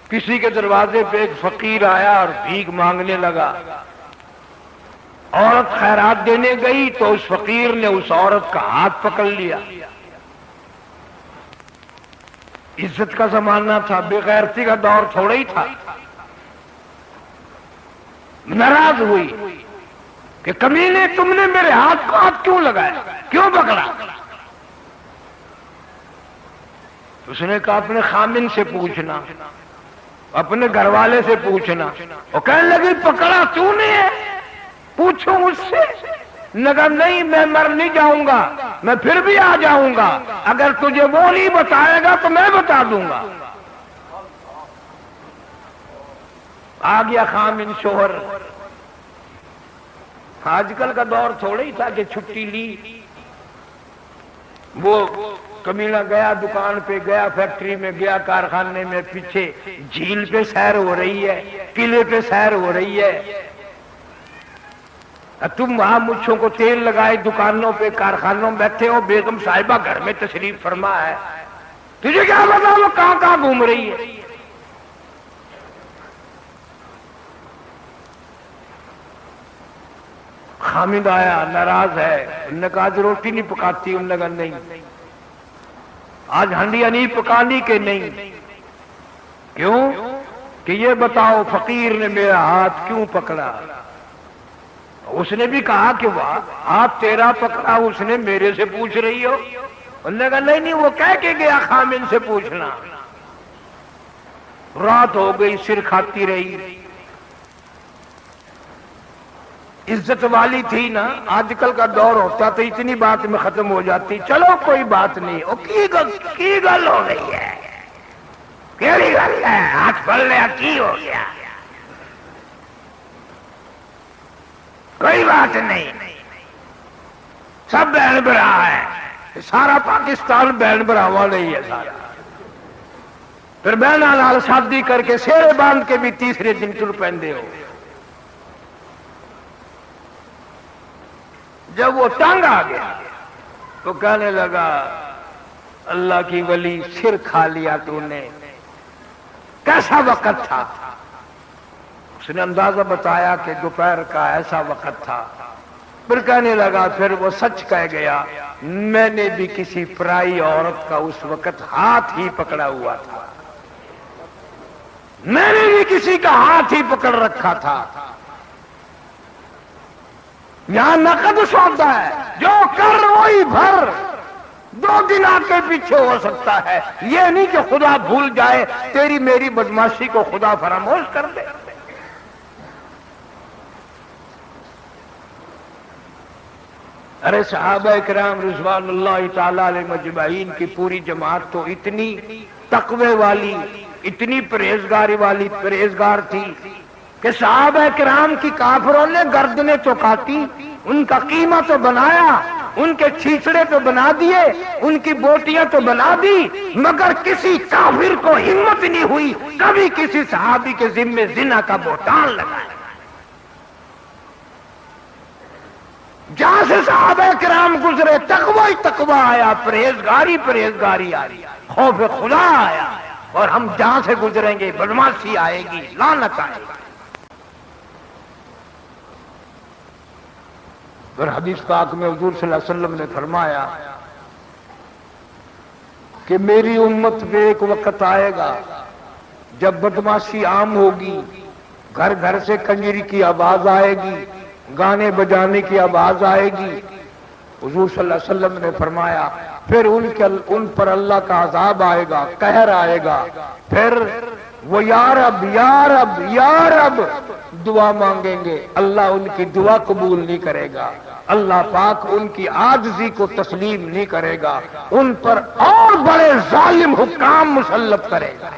کسی کے دروازے پہ ایک فقیر آیا اور بھیک مانگنے لگا. عورت خیرات دینے گئی تو اس فقیر نے اس عورت کا ہاتھ پکڑ لیا. عزت کا زمانہ تھا، بے غیرتی کا دور تھوڑا ہی تھا. ناراض ہوئی کہ کمینے تم نے میرے ہاتھ کو ہاتھ کیوں لگایا، کیوں پکڑا؟ اس نے کہا اپنے خامن سے پوچھنا، اپنے گھر والے سے پوچھنا. وہ کہنے لگی پکڑا تو نے ہے، پوچھو مجھ سے. نگر نہیں، میں مر نہیں جاؤں گا، میں پھر بھی آ جاؤں گا. اگر تجھے وہ نہیں بتائے گا تو میں بتا دوں گا. آ گیا خامن شوہر. آج کل کا دور تھوڑا ہی تھا کہ چھٹی لی. وہ کمینہ گیا دکان پہ، گیا فیکٹری میں، گیا کارخانے میں، پیچھے جھیل پہ سیر ہو رہی ہے، قلعے پہ سیر ہو رہی ہے. تم وہاں مچھوں کو تیل لگائے دکانوں پہ کارخانوں میں بیٹھے ہو، بیگم صاحبہ گھر میں تشریف فرما ہے. تجھے کیا پتا وہ کہاں کہاں گھوم رہی ہے؟ خامد آیا، ناراض ہے. انہوں نے کہا آج روٹی نہیں پکاتی؟ انہوں نے کہا نہیں. آج ہنڈیاں نہیں پکانی کہ نہیں؟ کیوں؟ کہ یہ بتاؤ فقیر نے میرا ہاتھ کیوں پکڑا؟ اس نے بھی کہا کہ واہ ہاتھ تیرا پکڑا، اس نے میرے سے پوچھ رہی ہو؟ انہوں نے کہا نہیں وہ کہہ کے گیا خامن سے پوچھنا. رات ہو گئی، سر کھاتی رہی. عزت والی تھی نا، آج کل کا دور ہوتا تو اتنی بات میں ختم ہو جاتی. چلو کوئی بات نہیں. کی گل ہو گئی ہے؟ کیڑی گل ہے؟ ہاتھ پڑ لیا کی ہو گیا؟ کوئی بات نہیں، سب بہن برا ہے، سارا پاکستان بہن براوا نہیں ہے سارا. پھر بہنا لال شادی کر کے سیرے باندھ کے بھی تیسرے دن تر پہندے ہو. جب وہ تنگ آ گیا تو کہنے لگا اللہ کی ولی سر کھا لیا تو نے، کیسا وقت تھا؟ اس نے اندازہ بتایا کہ دوپہر کا ایسا وقت تھا. پھر کہنے لگا پھر وہ سچ کہہ گیا، میں نے بھی کسی پرائی عورت کا اس وقت ہاتھ ہی پکڑا ہوا تھا، میں نے بھی کسی کا ہاتھ ہی پکڑ رکھا تھا. یہاں نقد سودا ہے، جو کر وہی بھر. 2 دن آ کے پیچھے ہو سکتا ہے، یہ نہیں کہ خدا بھول جائے، تیری میری بدماشی کو خدا فراموش کر دے. ارے صحابہ کرام رضوان اللہ تعالی علیہ مجمعین کی پوری جماعت تو اتنی تقوی والی، اتنی پرہیزگار تھی کہ صحابہ کرام کی کافروں نے گردنیں تو کاٹی، ان کا قیمہ تو بنایا، ان کے چھیچڑے تو بنا دیے، ان کی بوٹیاں تو بنا دی، مگر کسی کافر کو ہمت نہیں ہوئی کبھی کسی صحابی کے ذمے زنا کا بہتان لگائے. جہاں سے صحابہ کرام گزرے تقوی ہی تقوی آیا، پرہیزگاری آئی، خوف خدا آیا. اور ہم جہاں سے گزریں گے بدماشی آئے گی، لعنت آئے گی. اور حدیث پاک میں حضور صلی اللہ علیہ وسلم نے فرمایا کہ میری امت پہ ایک وقت آئے گا جب بدماشی عام ہوگی، گھر گھر سے کنجری کی آواز آئے گی، گانے بجانے کی آواز آئے گی. حضور صلی اللہ علیہ وسلم نے فرمایا پھر ان پر اللہ کا عذاب آئے گا، قہر آئے گا. پھر وہ یا رب یا رب یا رب دعا مانگیں گے، اللہ ان کی دعا قبول نہیں کرے گا، اللہ پاک ان کی عاجزی کو تسلیم نہیں کرے گا، ان پر اور بڑے ظالم حکام مسلط کرے گا.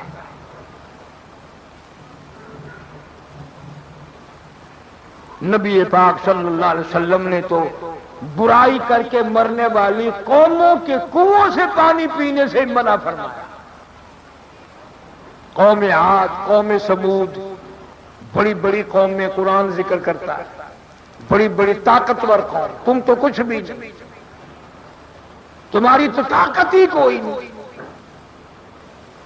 نبی پاک صلی اللہ علیہ وسلم نے تو برائی کر کے مرنے والی قوموں کے کنووں سے پانی پینے سے منع فرمایا. قوم عاد، قوم سمود، بڑی بڑی قوم میں قرآن ذکر کرتا ہے، بڑی بڑی طاقتور قوم، تم تو کچھ بھی نہیں، تمہاری تو طاقت ہی کوئی نہیں.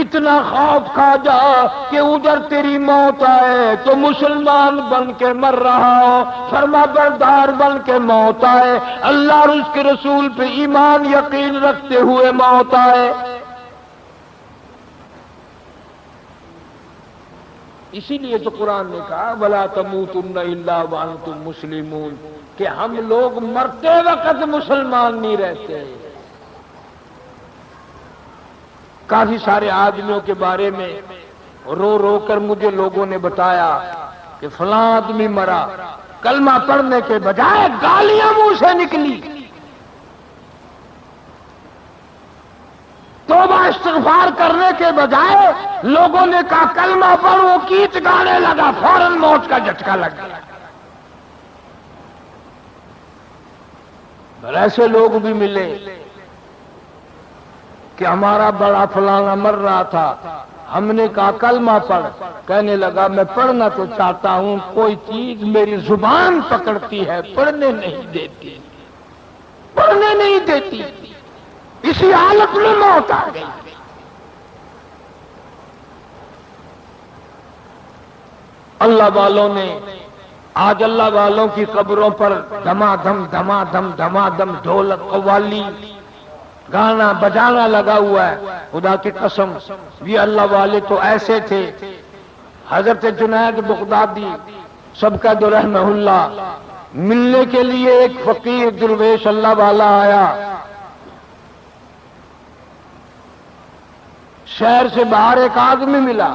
اتنا خوف کھا جا کہ ادھر تیری موت آئے تو مسلمان بن کے مر رہا ہو، فرما بردار بن کے موت آئے، اللہ اور اس کے رسول پہ ایمان یقین رکھتے ہوئے موت آئے۔ اسی لیے تو قرآن نے کہا وَلَا تَمُوتُنَّ إِلَّا وَأَنْتُمْ مُسْلِمُونَ، کہ ہم لوگ مرتے وقت مسلمان نہیں رہتے۔ کافی سارے آدمیوں کے بارے میں رو رو کر مجھے لوگوں نے بتایا کہ فلاں آدمی مرا، کلمہ پڑھنے کے بجائے گالیاں منہ سے نکلی، توبہ استغفار کرنے کے بجائے لوگوں نے کہا کلمہ پڑھ، وہ کیچ گانے لگا، فوراً موت کا جھٹکا لگ گیا۔ ایسے لوگ بھی ملے کہ ہمارا بڑا فلانا مر رہا تھا، ہم نے کہا کلمہ پڑھ، کہنے لگا میں پڑھنا تو چاہتا ہوں، کوئی چیز میری زبان پکڑتی ہے، پڑھنے نہیں دیتی، پڑھنے نہیں دیتی۔ اسی حالت میں موت آ گئی۔ اللہ والوں نے آج اللہ والوں کی قبروں پر دمادم دمادم دمادم ڈھولک قوالی گانا بجانا لگا ہوا ہے۔ خدا کی قسم یہ اللہ والے تو ایسے تھے۔ حضرت جنید بغدادی سب کا رحمہ اللہ ملنے کے لیے ایک فقیر درویش اللہ والا آیا، شہر سے باہر ایک آدمی ملا،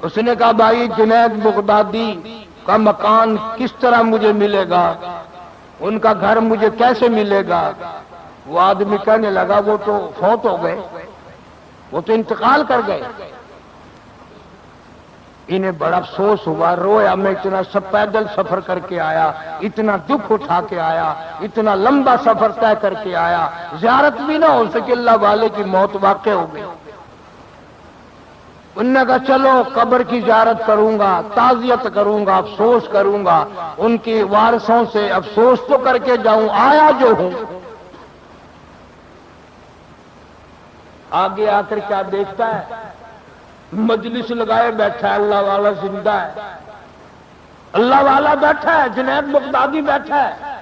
اس نے کہا بھائی جنید بغدادی کا مکان کس طرح مجھے ملے گا، ان کا گھر مجھے کیسے ملے گا؟ وہ آدمی کہنے لگا وہ تو فوت ہو گئے، وہ تو انتقال کر گئے۔ انہیں بڑا افسوس ہوا، رویا، میں اتنا سب پیدل سفر کر کے آیا، اتنا دکھ اٹھا کے آیا، اتنا لمبا سفر طے کر کے آیا، زیارت بھی نہ ہو سکے، اللہ والے کی موت واقع ہو گئی۔ انہوں نے کہا چلو قبر کی زیارت کروں گا، تعزیت کروں گا، افسوس کروں گا، ان کی وارثوں سے افسوس تو کر کے جاؤں، آیا جو ہوں۔ آگے آ کر کیا دیکھتا ہے، مجلس لگائے بیٹھا ہے، اللہ والا زندہ ہے، اللہ والا بیٹھا ہے، جنید بغدادی بیٹھا ہے۔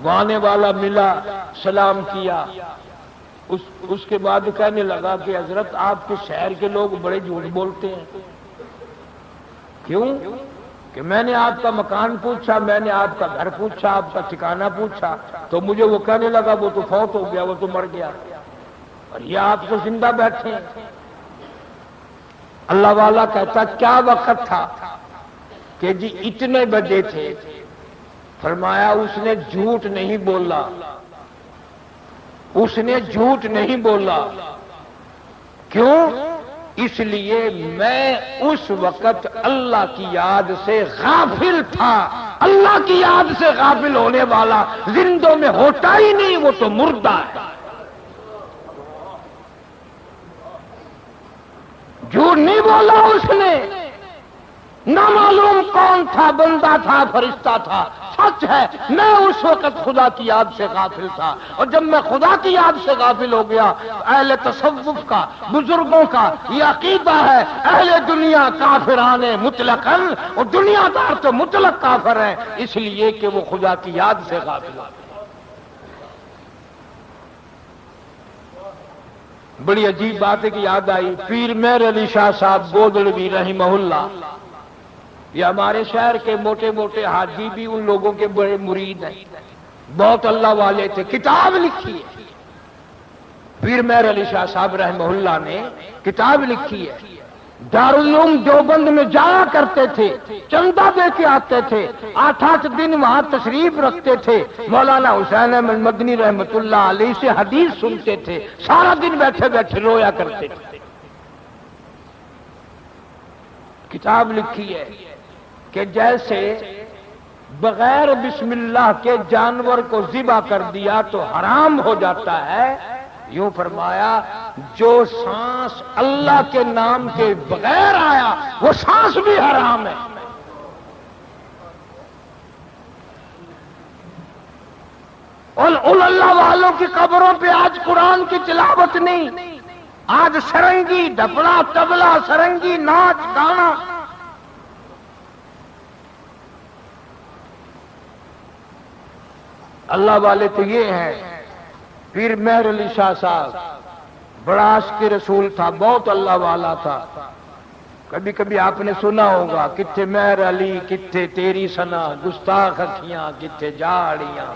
وانے والا ملا، سلام کیا، اس کے بعد کہنے لگا کہ حضرت آپ کے شہر کے لوگ بڑے جھوٹ بولتے ہیں۔ کیوں؟ کہ میں نے آپ کا مکان پوچھا، میں نے آپ کا گھر پوچھا، آپ کا ٹھکانہ پوچھا، تو مجھے وہ کہنے لگا وہ تو فوت ہو گیا، وہ تو مر گیا، اور یہ آپ تو زندہ بیٹھے ہیں۔ اللہ والا کہتا کیا وقت تھا؟ کہ جی اتنے بجے تھے۔ فرمایا اس نے جھوٹ نہیں بولا، اس نے جھوٹ نہیں بولا۔ کیوں؟ اس لیے میں اس وقت اللہ کی یاد سے غافل تھا۔ اللہ کی یاد سے غافل ہونے والا زندوں میں ہوتا ہی نہیں، وہ تو مردہ ہے۔ جھوٹ نہیں بولا اس نے، نہ معلوم کون تھا، بندہ تھا، فرشتہ تھا، سچ ہے میں اس وقت خدا کی یاد سے غافل تھا، اور جب میں خدا کی یاد سے غافل ہو گیا، اہل تصوف کا، بزرگوں کا یہ عقیدہ ہے، اہل دنیا کافران مطلقاً، اور دنیا دار تو مطلق کافر ہے، اس لیے کہ وہ خدا کی یاد سے غافل ہے۔ بڑی عجیب بات ہے کہ یاد آئی، پیر مہر علی شاہ صاحب گودڑوی رحمہ اللہ، یہ ہمارے شہر کے موٹے موٹے حاجی بھی ان لوگوں کے بڑے مرید ہیں، بہت اللہ والے تھے، کتاب لکھی ہے۔ پیر مہر علی شاہ صاحب رحمہ اللہ نے کتاب لکھی ہے، دارالعلوم دیوبند میں جایا کرتے تھے، چندہ دے کے آتے تھے، 8 دن وہاں تشریف رکھتے تھے، مولانا حسین احمد مدنی رحمت اللہ علیہ سے حدیث سنتے تھے، سارا دن بیٹھے بیٹھے رویا کرتے تھے۔ کتاب لکھی ہے کہ جیسے بغیر بسم اللہ کے جانور کو ذبح کر دیا تو حرام ہو جاتا ہے، یوں فرمایا جو سانس اللہ کے نام کے بغیر آیا وہ سانس بھی حرام ہے۔ ان اللہ والوں کی قبروں پہ آج قرآن کی تلاوت نہیں، آج سرنگی، ڈھپڑا، طبلہ، سرنگی، ناچ گانا۔ اللہ والے تو یہ ہیں۔ پیر مہر علی شاہ صاحب بڑا عاشق رسول تھا، بہت اللہ والا تھا۔ کبھی کبھی آپ نے سنا ہوگا، کتھے مہر علی کتھے تیری سنا، گستاخ اکھیاں کتھے جاڑیاں،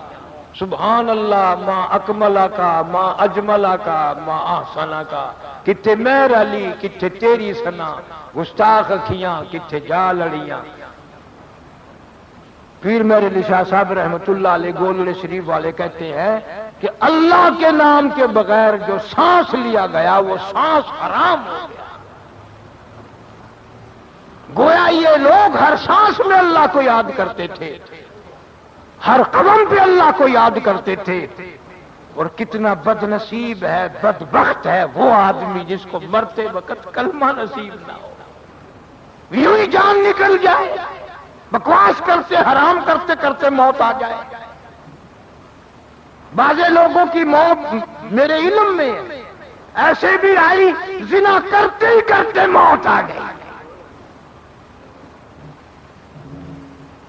سبحان اللہ ما اکملہ کا ما اجملہ کا ما احسنہ کا، کتھے مہر علی کتھے تیری سنا، گستاخ اکھیاں کتھے جاڑیاں۔ پیر مہر علی شاہ صاحب رحمت اللہ علیہ گولڑے شریف والے کہتے ہیں کہ اللہ کے نام کے بغیر جو سانس لیا گیا وہ سانس حرام ہو گیا۔ گویا یہ لوگ ہر سانس میں اللہ کو یاد کرتے تھے، ہر قدم پہ اللہ کو یاد کرتے تھے۔ اور کتنا بد نصیب ہے، بدبخت ہے وہ آدمی جس کو مرتے وقت کلمہ نصیب نہ ہو، یوں ہی جان نکل جائے، بکواس کرتے حرام کرتے کرتے موت آ جائے۔ بعض لوگوں کی موت میرے علم میں ایسے بھی آئی، زنا کرتے ہی کرتے موت آ گئی،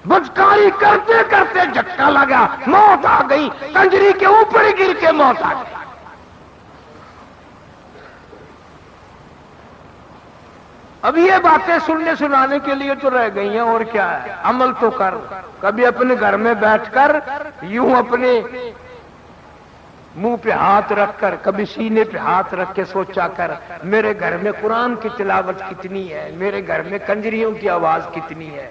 بدکاری کرتے کرتے جھٹکا لگا موت آ گئی، کنجری کے اوپر ہی گر کے موت آ گئی۔ اب یہ باتیں سننے سنانے کے لیے تو رہ گئی ہیں، اور کیا ہے، عمل تو کر۔ کبھی اپنے گھر میں بیٹھ کر یوں اپنے منہ پہ ہاتھ رکھ کر، کبھی سینے پہ ہاتھ رکھ کے سوچا کر، میرے گھر میں قرآن کی تلاوت کتنی ہے، میرے گھر میں کنجریوں کی آواز کتنی ہے،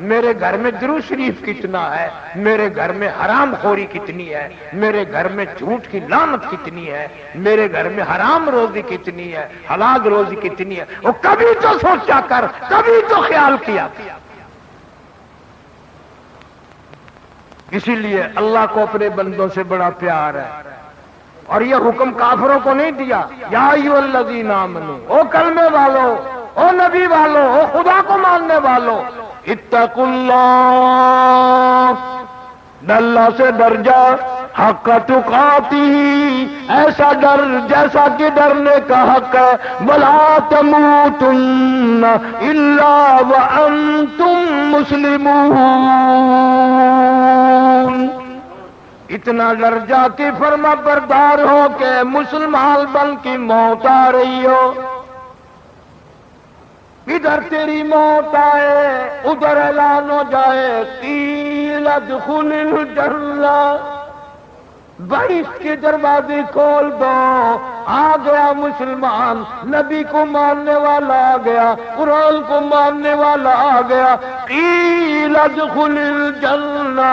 میرے گھر میں درود شریف کتنا ہے، میرے گھر میں حرام خوری کتنی ہے، میرے گھر میں جھوٹ کی لعنت کتنی ہے، میرے گھر میں حرام روزی کتنی ہے، حلال روزی کتنی ہے۔ وہ کبھی تو سوچا کر، کبھی تو خیال کیا۔ اسی لیے اللہ کو اپنے بندوں سے بڑا پیار ہے، اور یہ حکم کافروں کو نہیں دیا، یا ایھا الذین آمنو، او کلمے والو، او نبی والو، او خدا کو ماننے والو، اتقوا اللہ، اللہ سے ڈر جا، حق تقاتی، ایسا ڈر جیسا کہ ڈرنے کا حق ہے، ولا تموتن الا وانتم مسلمون، اتنا ڈر جا کہ فرما بردار ہو کہ مسلمان بن کی موت آ رہی ہو، ادھر تیری موت آئے ادھر اعلان ہو جائے، قیل ادخل الجنہ، 22 کے دروازے کھول دو، آ گیا مسلمان، نبی کو ماننے والا آ گیا، قرآن کو ماننے والا آ گیا، قیل ادخل الجنہ،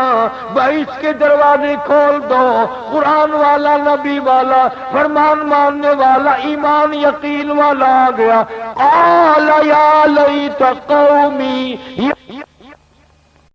22 کے دروازے کھول دو، قرآن والا، نبی والا، فرمان ماننے والا، ایمان یقین والا آ گیا۔ قال یا لیت قومی،